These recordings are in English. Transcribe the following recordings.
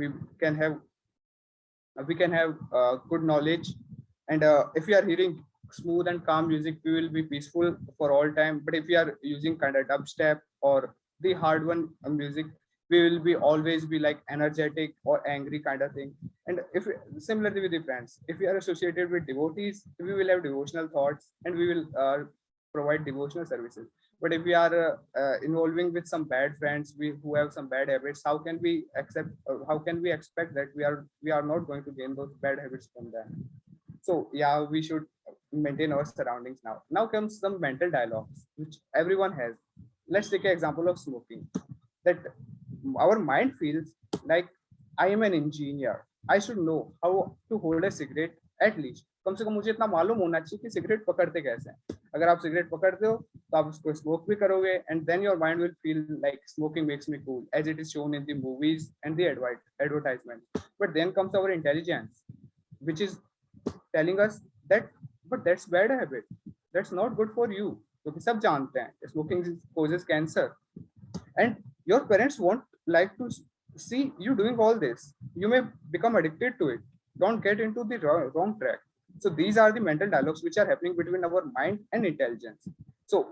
we can have good knowledge. And if we are hearing smooth and calm music, we will be peaceful for all time. But if we are using kind of dubstep or the hard one music, we will be always be like energetic or angry kind of thing. And if similarly with the friends, if we are associated with devotees, we will have devotional thoughts and we will provide devotional services. But if we are involving with some bad friends, who have some bad habits, how can we accept, how can we expect that we are not going to gain those bad habits from them? So yeah, we should maintain our surroundings. Now comes some mental dialogues which everyone has. Let's take an example of smoking. That our mind feels like, I am an engineer, I should know how to hold a cigarette. At least कम से कम मुझे इतना मालूम होना चाहिए कि cigarette पकड़ते कैसे हैं. अगर आप सिगरेट पकड़ते हो तो आप उसको स्मोक भी करोगे, and then your mind will feel like smoking makes me cool as it is shown in the movies and the advertisement. But then comes our intelligence, which is telling us that, but that's bad habit, that's not good for you. क्योंकि सब जानते हैं smoking causes cancer, and your parents won't like to see you doing all this. You may become addicted to it. Don't get into the wrong track. So these are the mental dialogues which are happening between our mind and intelligence. So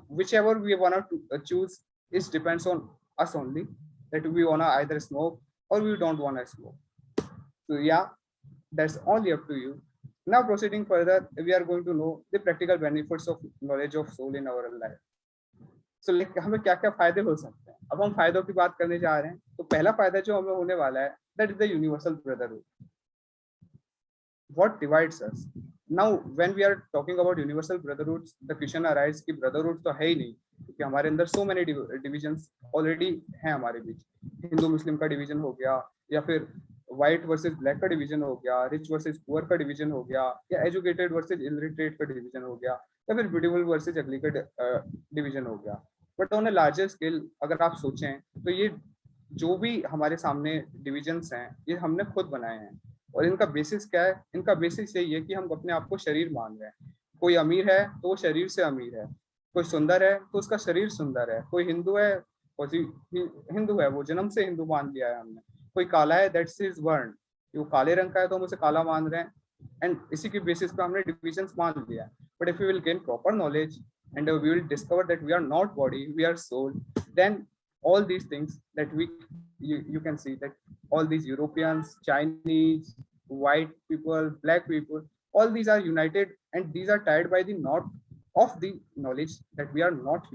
whichever we want to choose is depends on us only, that we want to either smoke or we don't want to smoke. So yeah, that's only up to you. Now proceeding further, we are going to know the practical benefits of knowledge of soul in our life. So like हमें क्या क्या फायदे हो सकते हैं. अब हम फायदों की बात करने जा रहे हैं. तो पहला फायदा जो हमें होने वाला है, that is the universal brotherhood. What divides us. Now when we are talking about universal brotherhoods, the question arise कि ब्रदरहुड तो है ही नहीं, क्योंकि हमारे अंदर सो मेनी डिविजन्स ऑलरेडी हैं हमारे बीच. हिंदू मुस्लिम का डिवीजन हो गया, या फिर व्हाइट वर्सेस ब्लैक का डिवीजन हो गया, रिच वर्सेस पुअर का डिवीजन हो गया, या एजुकेटेड वर्सेस इलिटरेट का डिवीजन हो गया, या फिर ब्यूटीफुल वर्सेस अगली का डिवीजन हो गया. But on a larger scale अगर आप सोचें तो ये जो भी हमारे सामने डिविजन्स हैं, ये हमने खुद बनाए हैं. और इनका बेसिस क्या है? इनका बेसिस यही है कि हम अपने आप को शरीर मान रहे हैं. कोई अमीर है तो वो शरीर से अमीर है, कोई सुंदर है तो उसका शरीर सुंदर है, कोई हिंदू है, कोई हिंदू है, वो जन्म से हिंदू मान लिया है हमने. कोई काला है, दैट्स हिज वर्ण, वो काले रंग का है तो हम उसे काला मान रहे हैं, एंड इसी की बेसिस पे हमने डिविजन्स मान लिया. But if you will gain proper knowledge and we will discover that we are not body, we are soul, then all these things that you can see that all these Europeans, Chinese, white people, black people, all these are united, and these are tied by the knot of the knowledge that we are not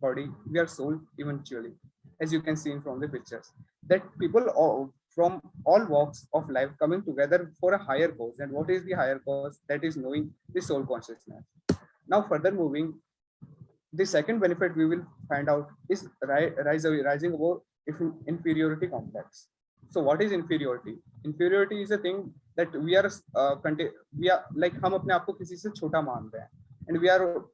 body, we are soul eventually. As you can see from the pictures, that people from all walks of life coming together for a higher cause. And what is the higher cause? That is knowing the soul consciousness. Now further moving, the second benefit we will find out is rising above inferiority complex. So what is inferiority? Inferiority is a thing that we are like हम अपने आप को किसी से छोटा मान रहे हैं, and we are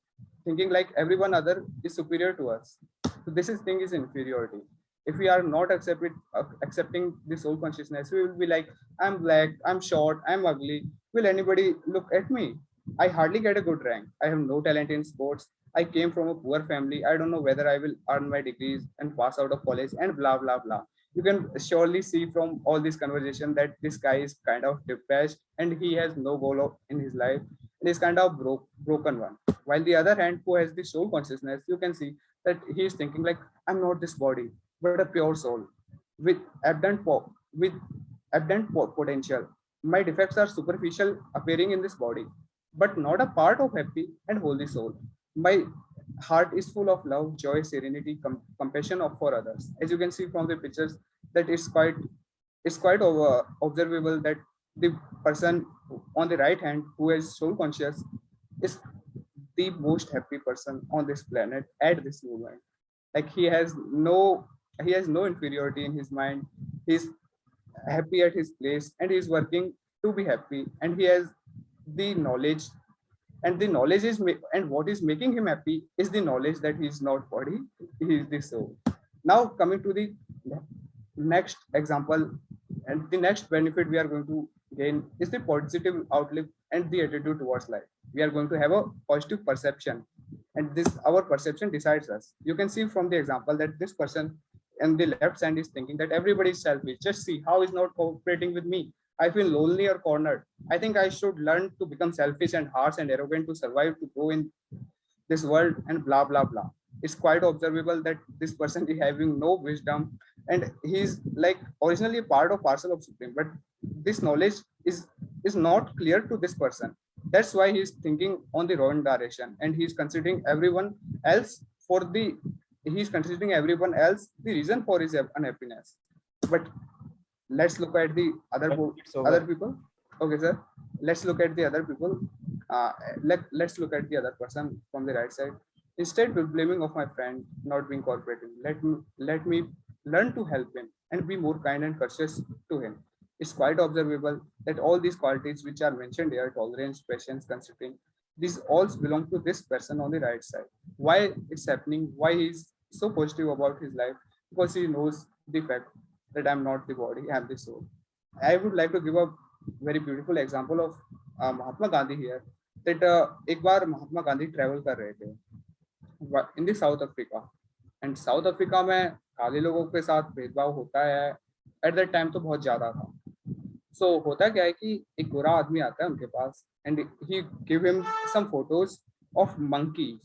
thinking like everyone other is superior to us. So this is thing is inferiority. If we are not accepting the soul consciousness, we will be like, I'm black, I'm short, I'm ugly. Will anybody look at me? I hardly get a good rank. I have no talent in sports. I came from a poor family. I don't know whether I will earn my degrees and pass out of college and blah, blah, blah. You can surely see from all this conversation that this guy is kind of depressed and he has no goal in his life. And he's kind of broken one. While the other hand, who has the soul consciousness, you can see that he is thinking like, I'm not this body, but a pure soul with abundant potential. My defects are superficial appearing in this body, but not a part of happy and holy soul. My heart is full of love, joy, serenity, compassion for others. As you can see from the pictures, that it's quite observable that the person on the right hand who is soul conscious is the most happy person on this planet at this moment. Like he has no inferiority in his mind. He's happy at his place and he's working to be happy, and he has the knowledge, and the knowledge is and what is making him happy is the knowledge that he is not body, he is the soul. Now coming to the next example, and the next benefit we are going to gain is the positive outlook and the attitude towards life. We are going to have a positive perception, and this our perception decides us. You can see from the example that this person and the left side is thinking that everybody is selfish. Just see how is not cooperating with me. I feel lonely or cornered. I think I should learn to become selfish and harsh and arrogant to survive, to grow in this world, and blah blah blah. It's quite observable that this person is having no wisdom, and he's like originally a part of parcel of Supreme, but this knowledge is not clear to this person. That's why he's thinking on the wrong direction, and he's considering everyone else for the he's considering everyone else the reason for his unhappiness. But let's look at the other people. Okay, sir. Let's look at the other people. uh, let's look at the other person from the right side. Instead of blaming of my friend not being cooperating, let me learn to help him and be more kind and courteous to him. It's quite observable that all these qualities which are mentioned here, tolerance, patience, considering, these all belong to this person on the right side. Why it's happening, why he's so positive about his life? Because he knows the fact that I'm not the body, I'm the soul. I would like to give a very beautiful example of Mahatma Gandhi here. That एक बार Mahatma Gandhi travel कर रहे थे in the South Africa, and South Africa में काले लोगों के साथ भेदभाव होता है एट दैट टाइम, तो बहुत ज्यादा था. सो होता क्या है कि एक गोरा आदमी आता है उनके पास and he give him some photos of monkeys.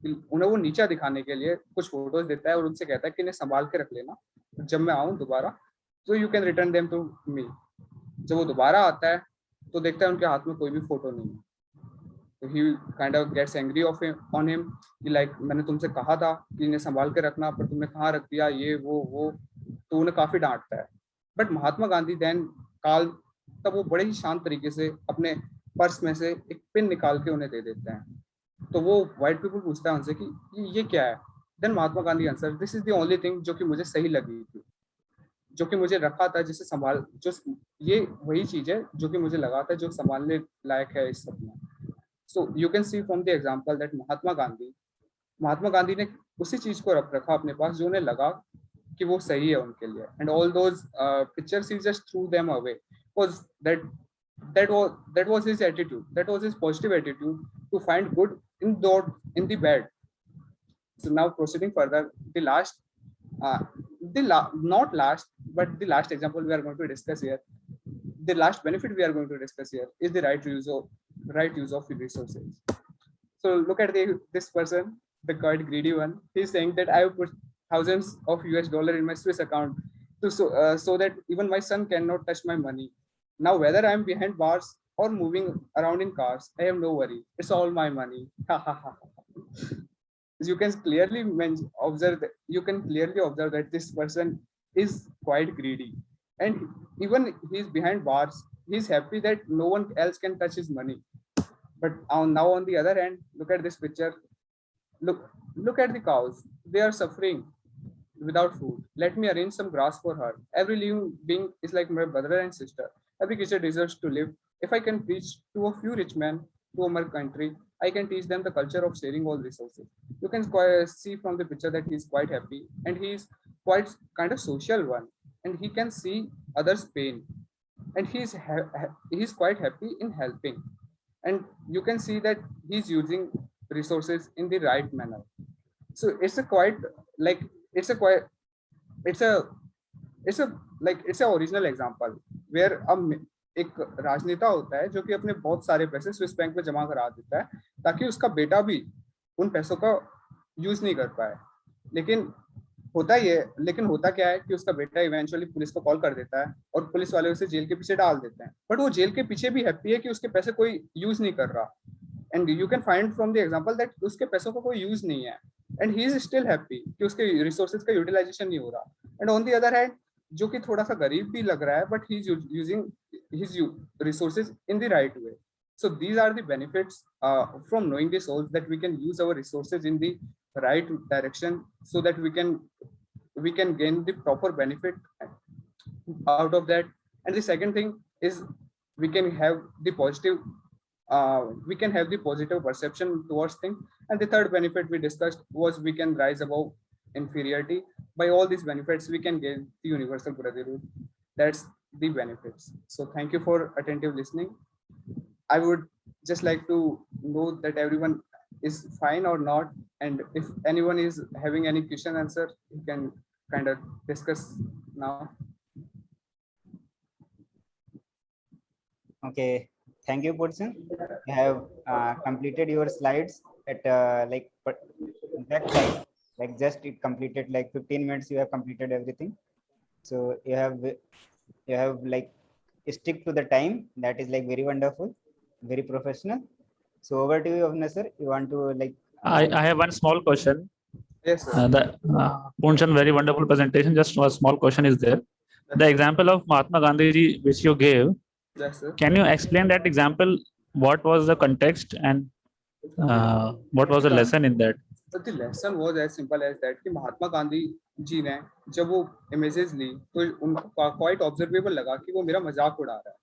उन्हें वो नीचा दिखाने के लिए कुछ फोटोज देता है और उनसे कहता है कि इन्हें संभाल के रख लेना, जब मैं आऊं दोबारा तो you can return them to me. जब वो दोबारा आता है तो देखता है उनके हाथ में कोई भी फोटो नहीं है. तो he kind of gets angry on him कि लाइक मैंने तुमसे कहा था कि इन्हें संभाल के रखना, पर तुमने कहाँ रख दिया, ये वो. तो उन्हें काफी डांटता है. बट महात्मा गांधी देन काल तब वो बड़े ही शांत तरीके से अपने पर्स में से एक पिन निकाल के उन्हें दे देते हैं. तो वो व्हाइट पीपल पूछता है उनसे कि ये क्या है. Then Mahatma Gandhi answer, this is the only thing जो कि मुझे सही लगी थी, जो कि मुझे रखा था, जिसे संभाल जो ये वही चीज है जो कि मुझे लगा था जो संभालने लायक है इस सब में. So you can see from the example that Mahatma Gandhi ने उसी चीज को रखा अपने पास जो उन्हें लगा कि वो सही है उनके लिए. And all those pictures he just through them away because that was his attitude, that was his positive attitude to find good in the bad. So now proceeding further, the last not last but the last example we are going to discuss here, the last benefit we are going to discuss here is the right use of the resources. So look at this person, the quite greedy one. He's saying that I have put thousands of US dollar in my Swiss account so that even my son cannot touch my money. Now whether I'm behind bars or moving around in cars, I have no worry, it's all my money. You can clearly observe that this person is quite greedy, and even he's behind bars, he's happy that no one else can touch his money. But now on the other hand, look at this picture. Look at the cows, they are suffering without food. Let me arrange some grass for her. Every living being is like my brother and sister. Every creature deserves to live. If I can preach to a few rich men to our country, I can teach them the culture of sharing all resources. You can see from the picture that he's quite happy, and he's quite kind of social one, and he can see others' pain, and he's quite happy in helping. And you can see that he's using resources in the right manner. So it's a quite like it's a quite it's a it's a original example where एक राजनेता होता है जो कि अपने बहुत सारे पैसे स्विस बैंक में जमा करा देता है ताकि उसका बेटा भी उन पैसों का यूज नहीं कर पाए. लेकिन होता क्या है कि उसका बेटा इवेंचुअली पुलिस को कॉल कर देता है और पुलिस वाले उसे जेल के पीछे डाल देते हैं. बट वो जेल के पीछे भी हैप्पी है कि उसके पैसे कोई यूज नहीं कर रहा. And you can find from the example that उसके पैसों का कोई यूज नहीं है, and he is still happy कि उसके रिसोर्सेज का यूटिलाइजेशन नहीं हो रहा. And on the other hand, जो कि थोड़ा सा गरीब भी लग रहा है, but he is using his resources in the right way. So these are the benefits from knowing the souls, that we can use our resources in the right direction so that we can gain the proper benefit out of that. And the second thing is we can have the positive perception towards things. And the third benefit we discussed was we can rise above inferiority. By all these benefits we can gain the universal brotherhood. That's the benefits. So thank you for attentive listening. I would just like to know that everyone is fine or not, and if anyone is having any question answer, you can kind of discuss now. Okay, thank you, Pursan. You have completed your slides at that time, like just it completed like 15 minutes. You have completed everything. So you have like stick to the time. That is like very wonderful, very professional. So over to you, Avna sir. You want to like? I have one small question. Yes, sir. Punchan, very wonderful presentation. Just a small question is there. The example of Mahatma Gandhi ji which you gave, Yes, sir. can you explain that example? What was the context and what was the lesson in that? But the lesson was as simple as that कि महात्मा गांधी जी ने जब वो images ली तो उनको quite observable लगा कि वो मेरा मजाक उड़ा रहा है,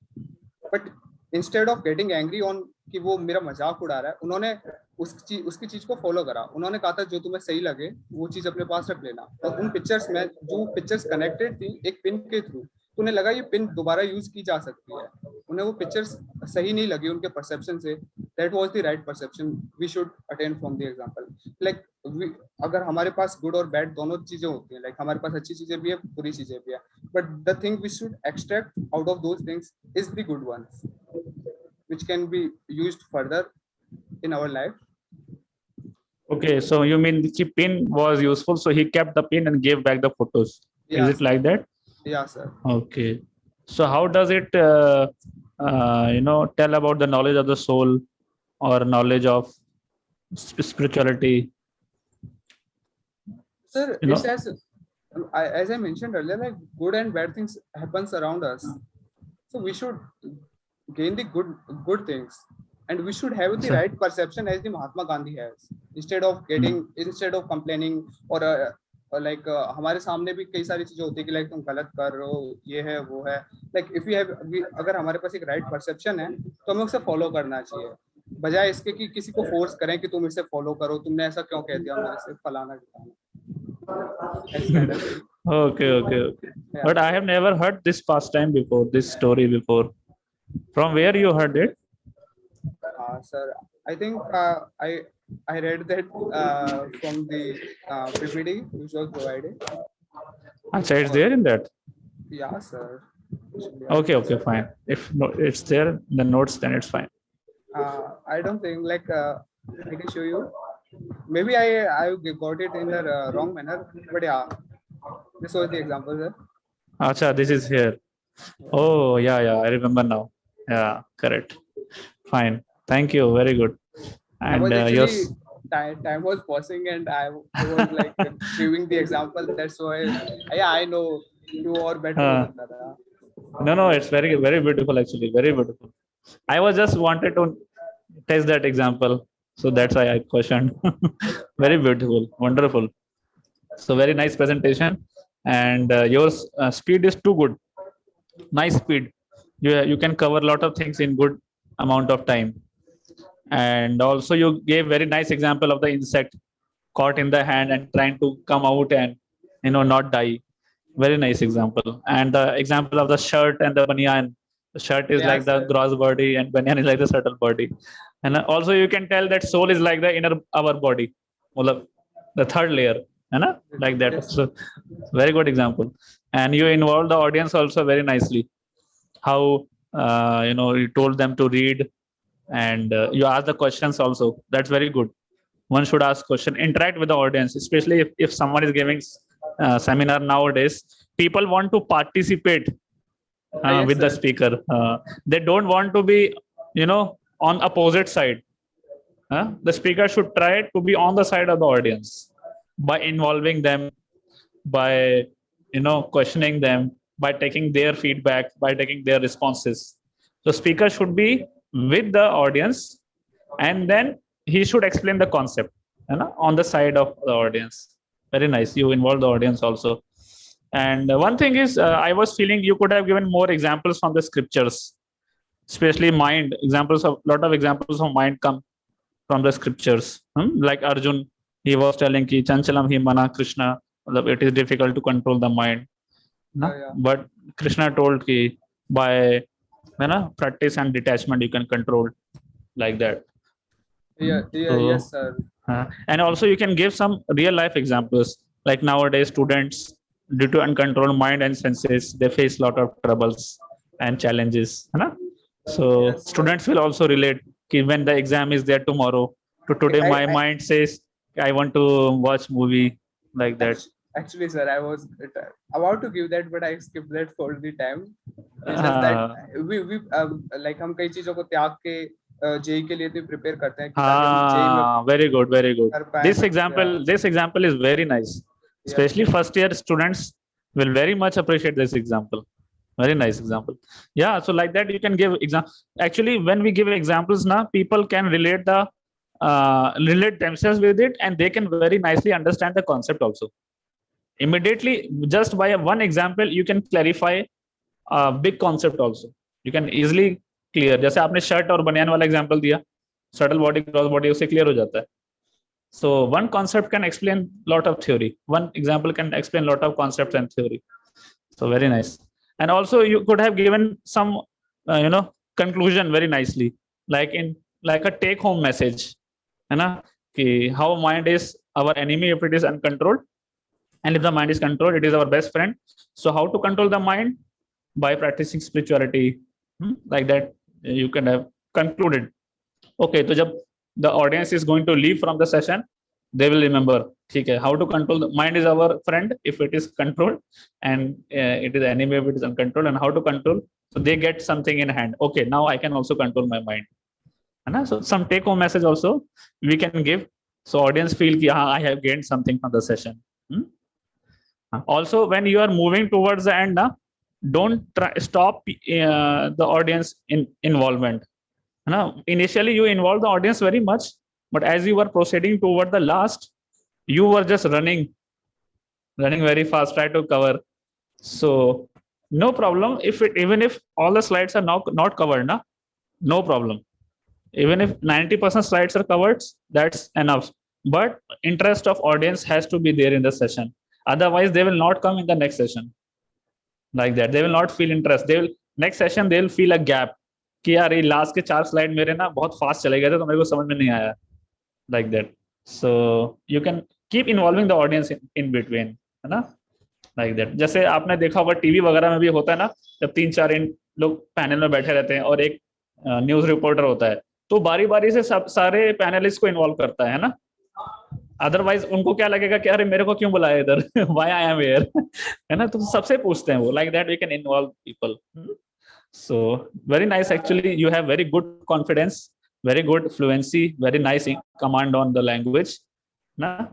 but instead of getting angry on कि वो मेरा मजाक उड़ा रहा है, उन्होंने उसकी चीज को फॉलो करा. उन्होंने कहा था जो तुम्हें सही लगे वो चीज अपने पास रख लेना. और उन पिक्चर्स में जो पिक्चर्स कनेक्टेड थी एक पिन के थ्रू, तो उन्हें लगा ये पिन दोबारा यूज की जा सकती है. उन्हें वो पिक्चर्स सही नहीं लगी उनके परसेप्शन से. That was the right perception we should attain from the example. Like अगर हमारे पास गुड और बैड दोनों चीजें होती हैं, लाइक हमारे पास अच्छी चीजें भी है, बुरी चीजें भी है, but the thing we should extract out of those things is the good ones which can be used further in our life. Okay, so you mean the pin was useful, so he kept the pin and gave back the photos. Yeah, is it like that? Yeah, sir. Okay, so how does it tell about the knowledge of the soul or knowledge of spirituality? Sir, it's as I mentioned earlier, like good and bad things happens around us, so we should gain the good things, and we should have the right perception as the Mahatma Gandhi has, instead of complaining or like हमारे सामने भी कई सारी चीजें होती है कि like तुम गलत कर रहे हो, ये है वो है. लाइक इफ अगर हमारे पास एक राइट परसेप्शन है तो हमें उसे फॉलो करना चाहिए, बजाय इसके कि किसी को फोर्स करें कि तुम इसे फॉलो करो, तुमने ऐसा क्यों कह दिया मेरे से, फलाना ढिकाना. Okay. Yeah. But I have never heard this pastime before, this story before. From where you heard it? Sir, I think I read that from the PPT which was provided. Achha, it's there in that? Yeah, sir. Okay, fine. If it's there in the notes, then it's fine. I don't think like I can show you. Maybe I got it in the wrong manner, but yeah, this was the example, sir. Achha, this is here. Oh, yeah, I remember now. Yeah, correct. Fine. Thank you. Very good. And time was passing and I was like giving the example. That's why I know you are better. No, it's very, very beautiful actually. Very beautiful. I was just wanted to test that example. So that's why I questioned. Very beautiful. Wonderful. So very nice presentation. And your speed is too good. Nice speed. You can cover a lot of things in good amount of time. And also you gave very nice example of the insect caught in the hand and trying to come out and not die. Very nice example. And the example of the shirt and the banyan. The shirt is like the gross body and banyan is like the subtle body. And also you can tell that soul is like the inner our body, the third layer, like that. So very good example. And you involve the audience also very nicely. How you told them to read, and you ask the questions also. That's very good. One should ask question, interact with the audience, especially if someone is giving seminar nowadays. People want to participate with the speaker. They don't want to be on opposite side. The speaker should try to be on the side of the audience by involving them, by questioning them, by taking their feedback, by taking their responses. So speaker should be with the audience, and then he should explain the concept on the side of the audience. Very nice. You involve the audience also. And one thing is, I was feeling you could have given more examples from the scriptures, especially mind examples. Of lot of examples of mind come from the scriptures. Like Arjun, he was telling ki chanchalam hi mana Krishna, it is difficult to control the mind. But Krishna told ki by practice and detachment you can control, like that. Yes, sir. And also you can give some real life examples, like nowadays students due to uncontrolled mind and senses, they face lot of troubles and challenges. है ना? So Yes. students will also relate कि when the exam is there tomorrow, to today my mind says I want to watch movie like that. Actually, sir, I was about to give that, but I skipped that for the time. It's just that we like हम कई चीजों को त्याग के JEE के लिए तो prepare करते हैं कि ताकि हम जेई में Very good, very good. कर पाए. This example is very nice. Especially first year students will very much appreciate this example. Very nice example. Yeah, so like that you can give example. Actually, when we give examples now, people can relate themselves with it, and they can very nicely understand the concept also. Immediately, just by one example, you can clarify a big concept also. You can easily clear. जैसे आपने shirt और बनियान वाला example दिया, shuttle body cross body उससे clear हो जाता है. So one concept can explain lot of theory. One example can explain lot of concepts and theory. So very nice. And also you could have given some conclusion very nicely, like a take home message, है ना, कि how mind is our enemy if it is uncontrolled, and if the mind is controlled, it is our best friend. So how to control the mind? By practicing spirituality. Like that you can have concluded. Okay, so जब the audience is going to leave from the session, they will remember, ठीक है, how to control the mind is our friend if it is controlled, and it is enemy if it is uncontrolled, and how to control. So they get something in hand. Okay, now I can also control my mind. And so some take home message also we can give, so audience feel कि I have gained something from the session. Also, when you are moving towards the end, don't stop the audience involvement. Initially you involve the audience very much, but as you were proceeding toward the last, you were just running very fast, try to cover. So no problem even if all the slides are not covered, no problem. Even if 90% slides are covered, that's enough. But interest of audience has to be there in the session. Otherwise they will not come in the next session. Like that, they will not feel interest. They will next session they will feel a gap कि यार ये last के 4 slide मेरे ना बहुत fast चले गए थे तो मेरे को समझ में नहीं आया. Like that. So you can keep involving the audience in between, है ना, like that. जैसे आपने देखा होगा टीवी वगैरह में भी होता है ना, जब 3-4 लोग पैनल में बैठे रहते हैं और एक न्यूज रिपोर्टर होता है, तो बारी बारी से सब सारे पैनलिस्ट को इन्वॉल्व करता है ना. अदरवाइज उनको क्या लगेगा कि अरे मेरे को क्यों बुलाया इधर, व्हाई आई एम हियर, है ना, तो सबसे पूछते हैं वो. Like that we can involve people. So very nice. Actually, you have very good confidence, very good fluency, very nice command on the language.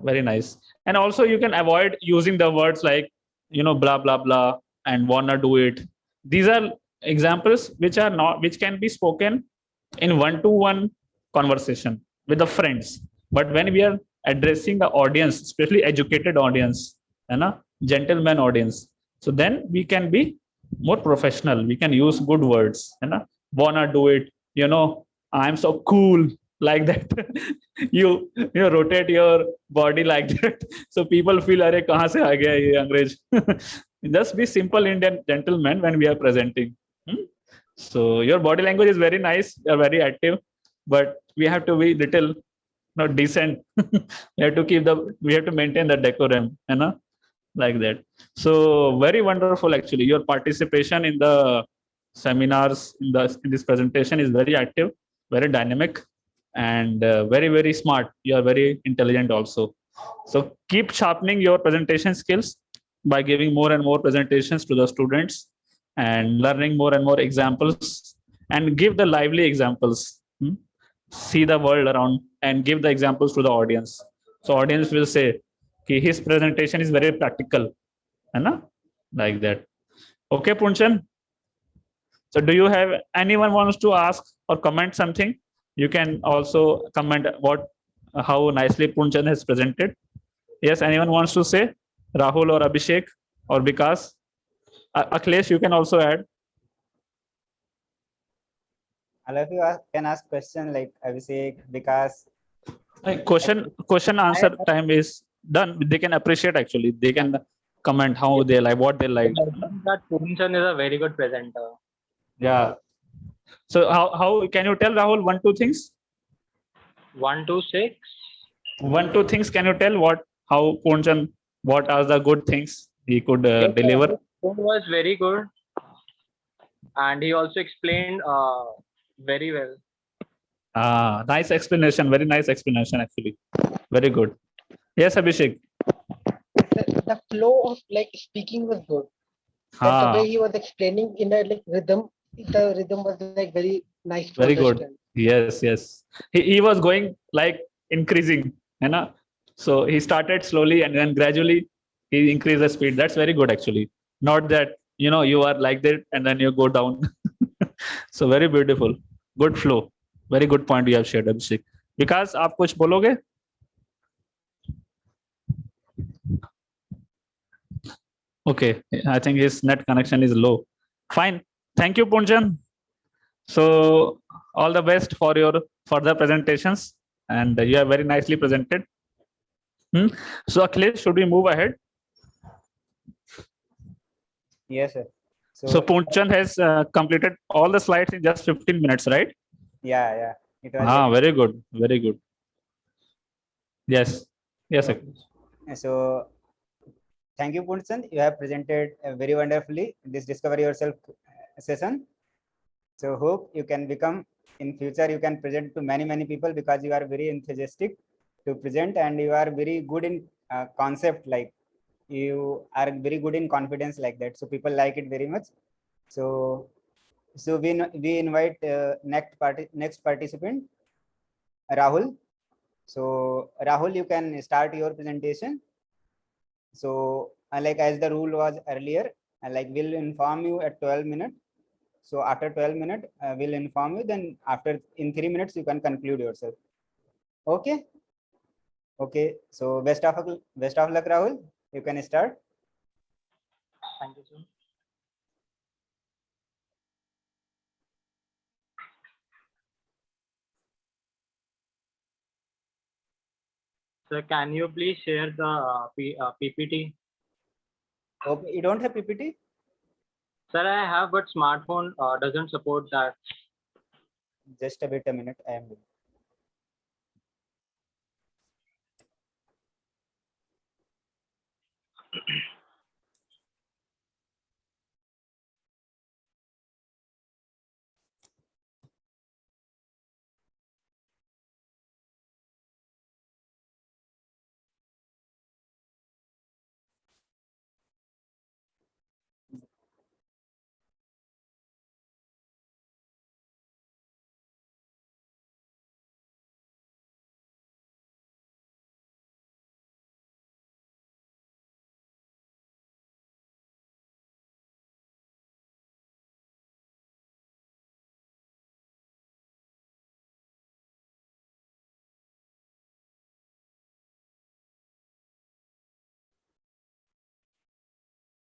Very nice. And also you can avoid using the words like, blah, blah, blah, and wanna do it. These are examples which can be spoken in one-to-one conversation with the friends. But when we are addressing the audience, especially educated audience, gentleman audience, so then we can be more professional. We can use good words, wanna do it, I'm so cool, like that. you rotate your body like that, so people feel अरे कहाँ से आ गया ये अंग्रेज. Just be simple Indian gentleman when we are presenting. So your body language is very nice, you're very active, but we have to be little decent. we have to maintain the decorum, like that. So very wonderful. Actually, your participation in the seminars in this presentation is very active, very dynamic, and very, very smart. You are very intelligent also. So keep sharpening your presentation skills by giving more and more presentations to the students and learning more and more examples, and give the lively examples. See the world around and give the examples to the audience. So audience will say his presentation is very practical, like that. Okay, Punchan. So do you have anyone wants to ask or comment something? You can also comment how nicely Punchan has presented. Yes, anyone wants to say? Rahul or Abhishek or Vikas? Akhilesh, you can also add. All of you can ask question like Abhishek, Vikas. Question answer time is done. They can appreciate, actually. They can comment how they like, what they like. That Punchan is a very good presenter. Yeah. So how can you tell, Rahul, 1-2 things? 1-2-6. 1-2 things. Can you tell how Punchan, what are the good things he could Yes, sir, deliver. his tone was very good, and he also explained very well. Nice explanation. Very nice explanation, actually. Very good. Yes, Abhishek. The flow of like speaking was good. Like the way he was explaining in a like rhythm, the rhythm was like very nice to Very good. understand. Yes, yes. He was going like increasing, you know. So he started slowly and then gradually he increased the speed. That's very good, actually. Not that, you are like that and then you go down. So very beautiful. Good flow. Very good point you have shared, Abhishek. Because आप कुछ बोलोगे? Okay, I think his net connection is low. Fine. Thank you, Punjan. So all the best for your further presentations, and you have very nicely presented. So Akhilesh, should we move ahead? Yes, sir. So Punjan has completed all the slides in just 15 minutes, right? yeah, it was Very good, very good. Yes, yes, Akhilesh. so thank you, Punsan. You have presented very wonderfully this Discover Yourself session. So hope you can become in future, you can present to many people because you are very enthusiastic to present and you are very good in concept, like you are very good in confidence like that. So people like it very much. So we invite next participant, Rahul. So Rahul, you can start your presentation. So like as the rule was earlier, like we'll inform you at 12 minutes. So after 12 minutes, we'll inform you. Then after in 3 minutes, you can conclude yourself. Okay. Okay. So best of luck, Rahul. You can start. Thank you, sir. Sir, can you please share the PPT? Okay. You don't have PPT? Sir, I have, but smartphone doesn't support that. Just a minute. I am.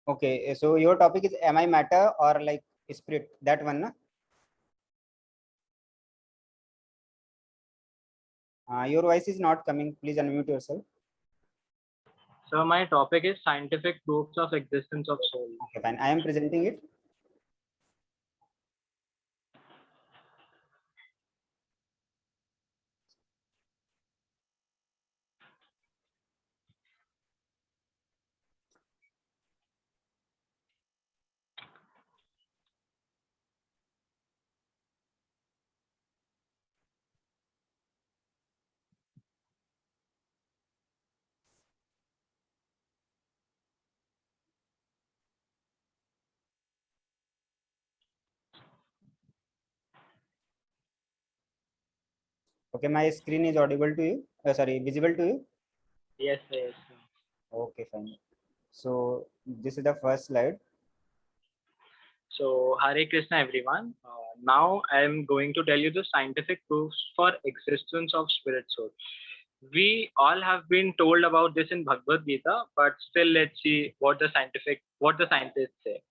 Okay. So your topic is am I matter or like spirit? That one, na? Your voice is not coming. Please unmute yourself. So my topic is scientific proofs of existence of soul. Okay, fine. I am presenting it. Okay, my screen is audible to you. Sorry, visible to you. Yes, sir, yes, sir. Okay, fine. So this is the first slide. So Hare Krishna, everyone. Now I am going to tell you the scientific proofs for existence of spirit soul. We all have been told about this in Bhagavad Gita, but still let's see what the scientists say.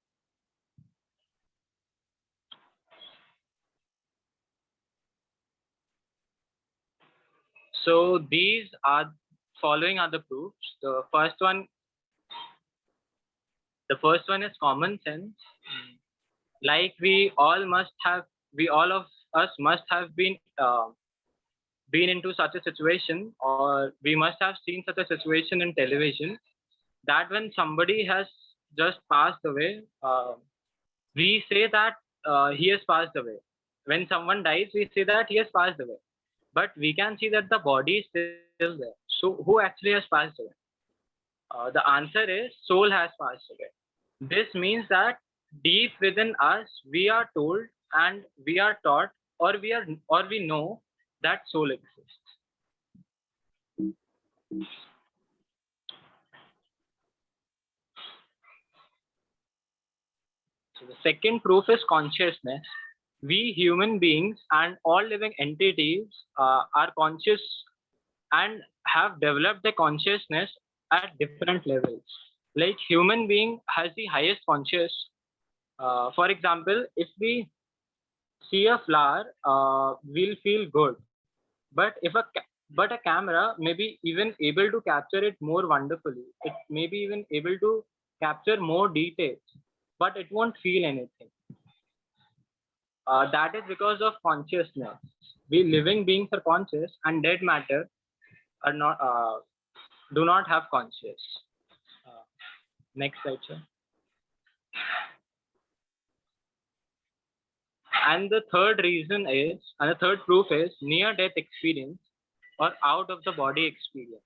So these are following are the proofs. The first one is common sense. Like we all of us must have been into such a situation, or we must have seen such a situation in television that when somebody has just passed away, we say that he has passed away. When someone dies, we say that he has passed away. But we can see that the body is still there. So who actually has passed away? The answer is soul has passed away. This means that deep within us, we are told and we are taught, or we know that soul exists. So the second proof is consciousness. We human beings and all living entities are conscious and have developed the consciousness at different levels. Like human being has the highest conscious. For example, if we see a flower, we'll feel good. But but a camera may be even able to capture it more wonderfully. It may be even able to capture more details, but it won't feel anything. That is because of consciousness. We living beings are conscious, and dead matter are not do not have conscious. Next slide, sir. And the third reason is, and the third proof is near-death experience or out-of-the-body experience.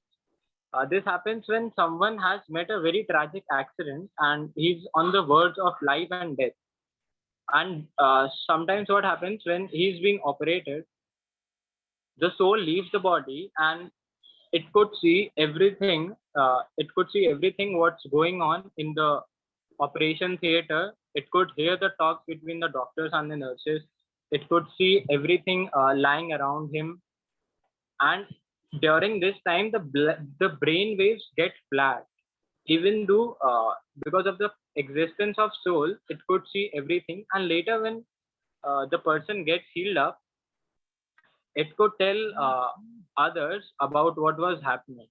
This happens when someone has met a very tragic accident and he's on the verge of life and death. And sometimes what happens when he's being operated, the soul leaves the body and it could see everything. It could see everything what's going on in the operation theater. It could hear the talks between the doctors and the nurses. It could see everything lying around him. And during this time, the brain waves get flat. Even though because of the existence of soul, it could see everything. And later when the person gets healed up, it could tell others about what was happening.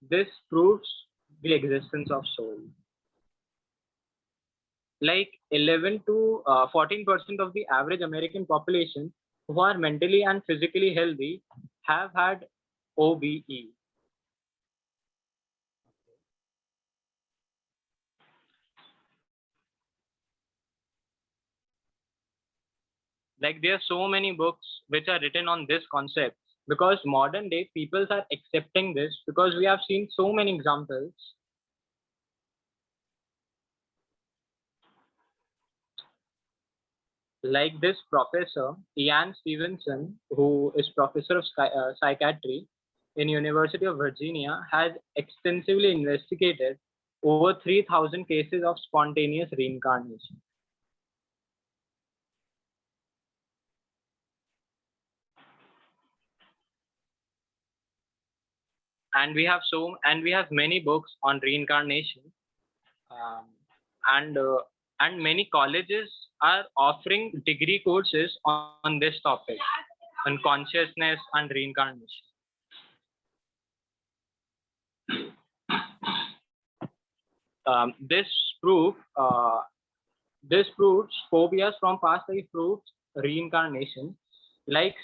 This proves the existence of soul. Like 11 to 14% of the average American population who are mentally and physically healthy have had OBE. Like there are so many books which are written on this concept, because modern day people are accepting this because we have seen so many examples. Like this professor, Ian Stevenson, who is professor of psychiatry in University of Virginia, has extensively investigated over 3,000 cases of spontaneous reincarnation. And we have many books on reincarnation, and many colleges are offering degree courses on this topic, on consciousness and reincarnation. This proves phobias from past life proves reincarnation. Like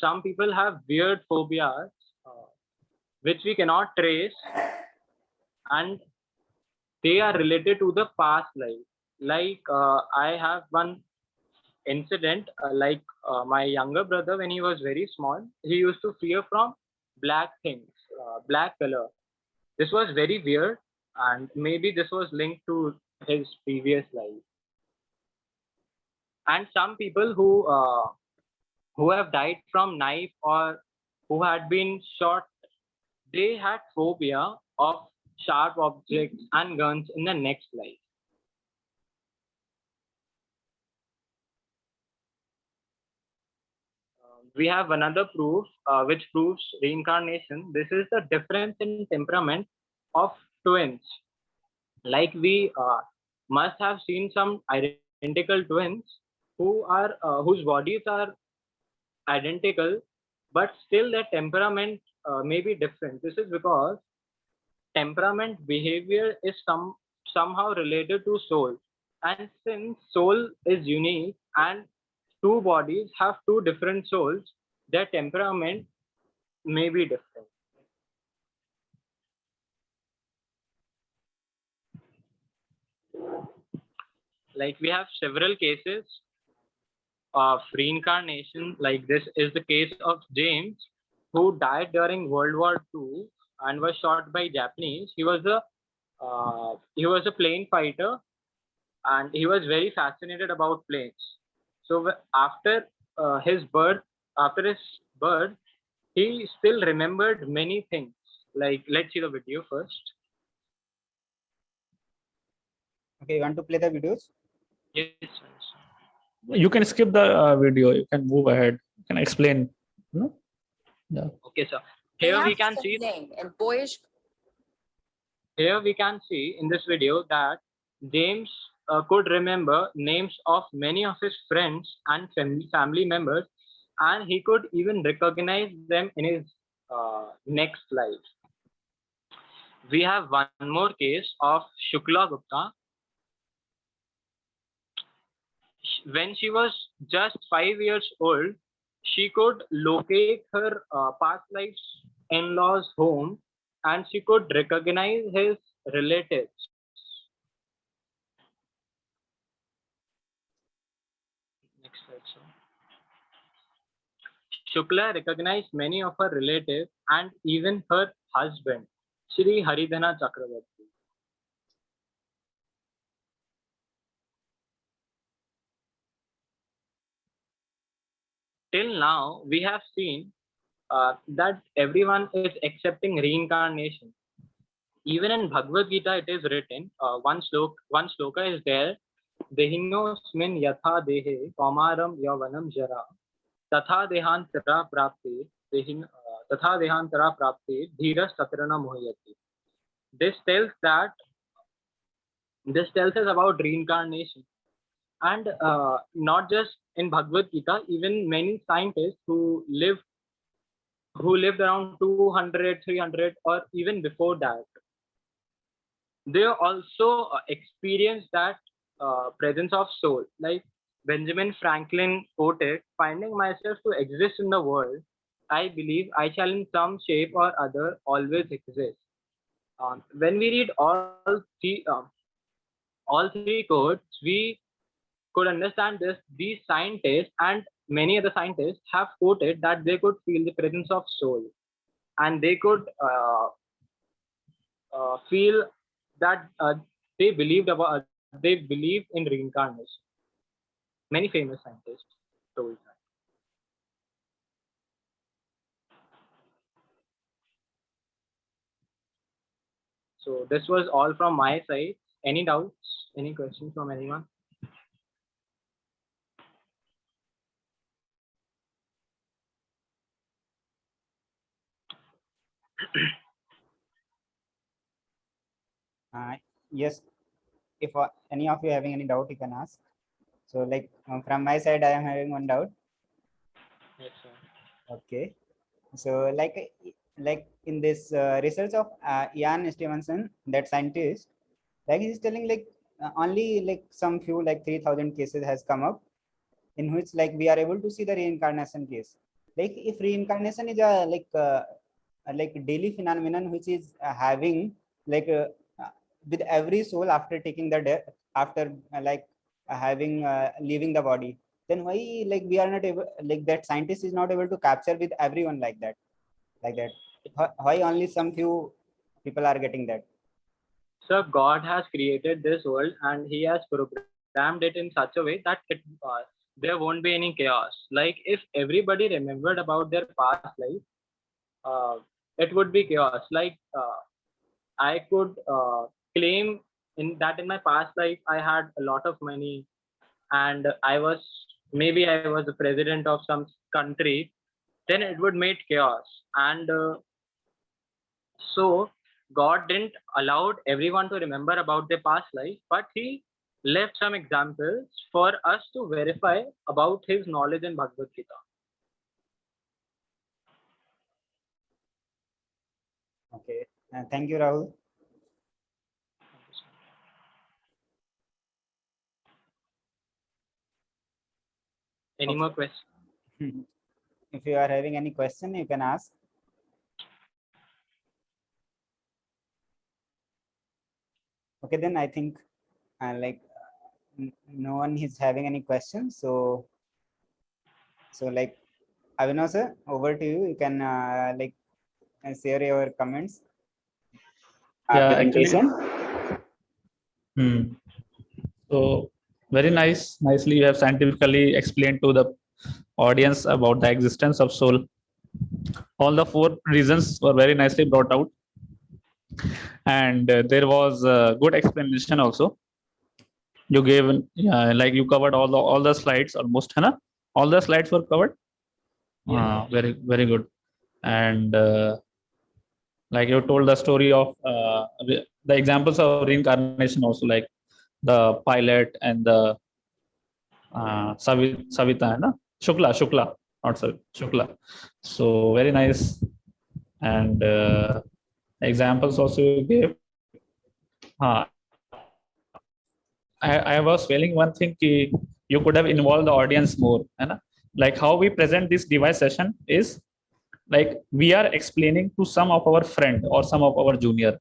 some people have weird phobias which we cannot trace, and they are related to the past life. Like I have one incident, my younger brother, when he was very small, he used to fear from black things, black color. This was very weird, and maybe this was linked to his previous life. And some people who have died from knife or who had been shot, they had phobia of sharp objects and guns in the next life. We have another proof which proves reincarnation. This is the difference in temperament of twins. Like we must have seen some identical twins who are whose bodies are identical, but still their temperament may be different. This is because temperament behavior is somehow related to soul, and since soul is unique and two bodies have two different souls, their temperament may be different. Like we have several cases of reincarnation. Like this is the case of James, who died during World War II and was shot by Japanese. He was a plane fighter, and he was very fascinated about planes. So after his birth, he still remembered many things. Like, let's see the video first. Okay, you want to play the videos? Yes. You can skip the video. You can move ahead. You can explain. No? Yeah. Okay, sir. They Here have we the can same see. name and boyish. Here we can see in this video that James could remember names of many of his friends and family members, and he could even recognize them in his next life. We have one more case of Shukla Gupta. When she was just 5 years old, she could locate her past life's in-laws' home, and she could recognize his relatives. Next slide, sir. Shukla recognized many of her relatives and even her husband, Sri Haridhana Chakravarti. Till now, we have seen that everyone is accepting reincarnation. Even in Bhagavad Gita, it is written, one sloka is there, Dehinosmin yatha dehe kaumaram yavanam jara tatha dehantara prapte dhiras tatrana muhyati. This tells us about reincarnation. And not just in Bhagavad Gita, even many scientists who lived around 200, 300, or even before that, they also experienced that presence of soul. Like Benjamin Franklin quoted, "Finding myself to exist in the world, I believe I shall in some shape or other always exist." When we read all three quotes, we could understand this. These scientists and many other scientists have quoted that they could feel the presence of soul, and they could feel that they believed in reincarnation. Many famous scientists told that. So this was all from my side. Any doubts? Any questions from anyone? Yes, if any of you having any doubt, you can ask. So like from my side, I am having one doubt. Yes, sir. Okay, so like in this research of Ian Stevenson, that scientist, like he's telling like only like some few like 3,000 cases has come up in which like we are able to see the reincarnation case. Like if reincarnation is a like daily phenomenon which is having like with every soul after taking the death, after having leaving the body, then why like we are not able, like that scientist is not able to capture with everyone like that, like that? Why only some few people are getting that? So God has created this world, and He has programmed it in such a way that there won't be any chaos. Like if everybody remembered about their past life, it would be chaos. Like I could claim in my past life I had a lot of money, and I was the president of some country. Then it would make chaos, and so God didn't allow everyone to remember about their past life, but He left some examples for us to verify about His knowledge in Bhagavad Gita. Okay, thank you, Rahul. Any Okay. more questions? If you are having any question, you can ask. Okay, then I think like no one is having any questions, so like Avinav sir, over to you. You can like share your comments. Yeah, actually. Presentation. So very nice. Nicely, you have scientifically explained to the audience about the existence of soul. All the 4 reasons were very nicely brought out, and there was a good explanation also. You gave, like you covered all the slides almost, है ना? All the slides were covered. Very good. And like you told the story of the examples of reincarnation also, like the pilot and the Savita, है ना? Shukla, not Shukla. So very nice. And examples also you gave. I was feeling one thing ki you could have involved the audience more, है ना? Like how we present this device session is like we are explaining to some of our friend or some of our junior,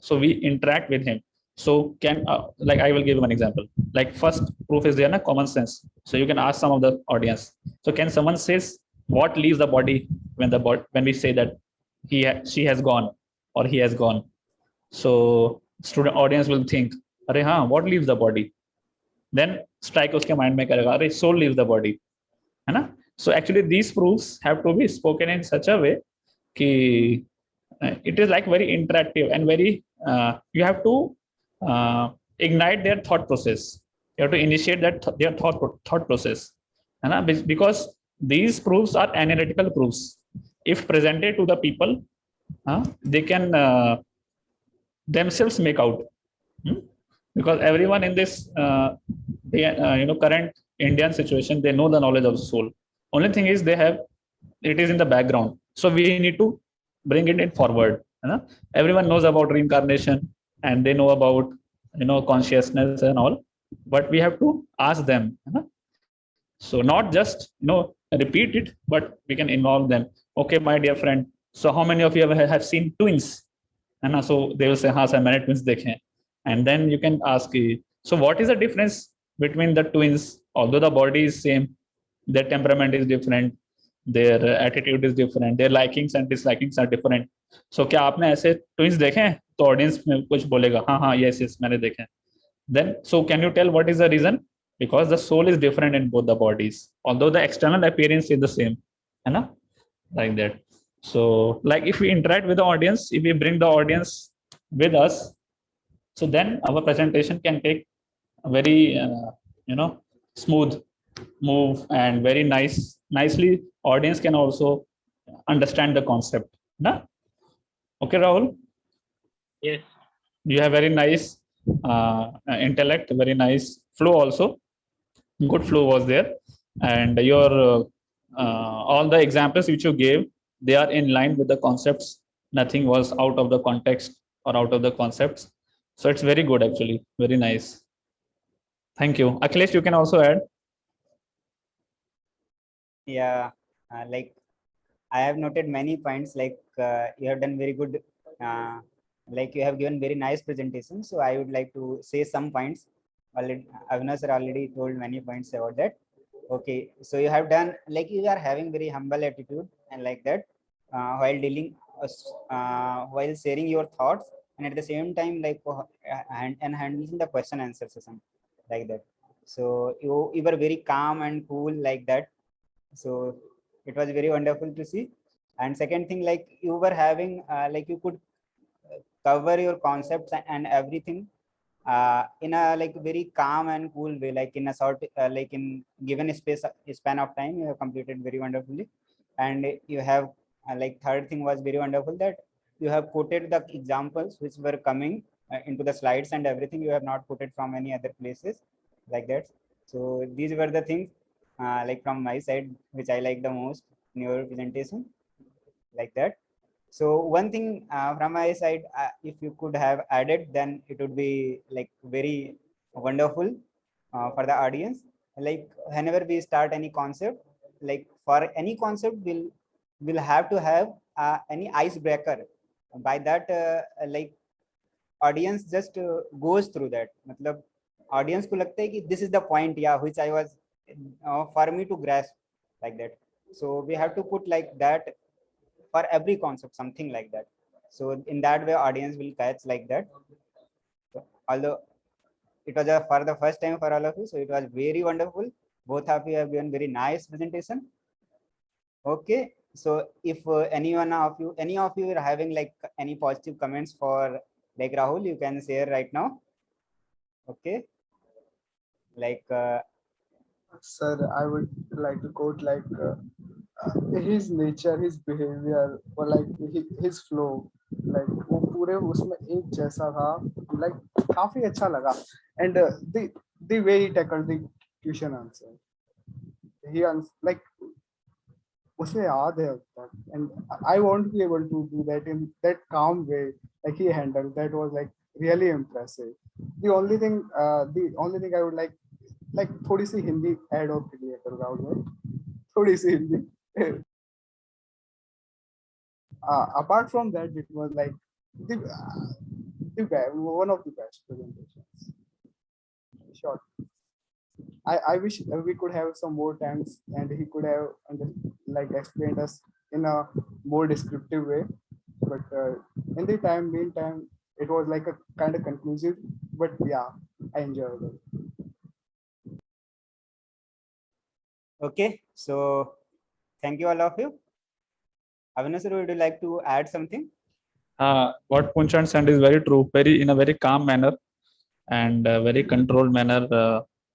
so we interact with him. So can like I will give you one example. Like first proof is there, na, common sense. So you can ask some of the audience. So can someone says what leaves the body when we say that she has gone or he has gone? So student audience will think, अरे हाँ, what leaves the body? Then strike उसके mind में करेगा, अरे soul leaves the body, है ना? So actually these proofs have to be spoken in such a way कि it is like very interactive and very you have to ignite their thought process. You have to initiate their thought process, है ना? Because these proofs are analytical proofs. If presented to the people, they can themselves make out. Because everyone in this current Indian situation, they know the knowledge of soul. Only thing is it is in the background, so we need to bring it in forward. Everyone knows about reincarnation and they know about consciousness and all, but we have to ask them. So not just repeat it, but we can involve them. Okay, my dear friend, so how many of you have seen twins? So they will say, हाँ sir, मैंने twins देखे हैं. And then you can ask, so what is the difference between the twins? Although the body is same, their temperament is different, their attitude is different, their likings and dislikings are different. So क्या आपने ऐसे twins देखे हैं? तो audience में कुछ बोलेगा, हाँ yes मैंने देखे हैं. Then so can you tell what is the reason? Because the soul is different in both the bodies, although the external appearance is the same, है ना? Like that. So like if we interact with the audience, if we bring the audience with us, so then our presentation can take a very smooth move and very nicely audience can also understand the concept. Na? Okay, Rahul? Yes. You have very nice intellect, very nice flow also. Good flow was there. And your all the examples which you gave, they are in line with the concepts. Nothing was out of the context or out of the concepts. So it's very good, actually. Very nice. Thank you. Akhilesh, you can also add. Yeah, like I have noted many points. Like you have done very good. Like you have given very nice presentation. So I would like to say some points. Already, Avinav sir already told many points about that. Okay, so you have done, like you are having very humble attitude and like that while dealing while sharing your thoughts, and at the same time like and handling the question answer session like that. So you were very calm and cool like that. So it was very wonderful to see. And second thing, like you were having like you could cover your concepts and everything in a like very calm and cool way, like in a sort like in given span of time you have completed very wonderfully. And you have like third thing was very wonderful that you have quoted the examples which were coming into the slides and everything. You have not quoted from any other places like that. So these were the things like from my side which I like the most in your presentation like that. So one thing from my side, if you could have added, then it would be like very wonderful for the audience. Like whenever we start any concept, like for any concept, we'll have to have any icebreaker. By that, like audience just goes through that. मतलब audience को लगता है कि this is the point, yeah, which I was for me to grasp like that. So we have to put like that for every concept, something like that. So in that way, audience will catch like that. So, although it was for the first time for all of you, so it was very wonderful. Both of you have given very nice presentation. Okay, so if any of you are having like any positive comments for like Rahul, you can share right now. Okay, like Sir, I would like to quote like his nature, his behavior, or like his flow, like वो पूरे उसमें एक जैसा था, like काफी अच्छा लगा, and the way he tackled the question answer, like मुझे याद है अब तक, and I won't be able to do that in that calm way like he handled. That was like really impressive. The only thing I would like थोड़ी सी Hindi add और clear कर राहुल भाई, थोड़ी सी Hindi. Apart from that, it was like the one of the best presentations. Sure. I wish we could have some more times and he could have like explained us in a more descriptive way. But in the meantime, it was like a kind of conclusive. But yeah, I enjoyed it. okay, so thank you all of you. Avinash, would you like to add something? What Poonchand said is very true. In a very calm manner and very controlled manner.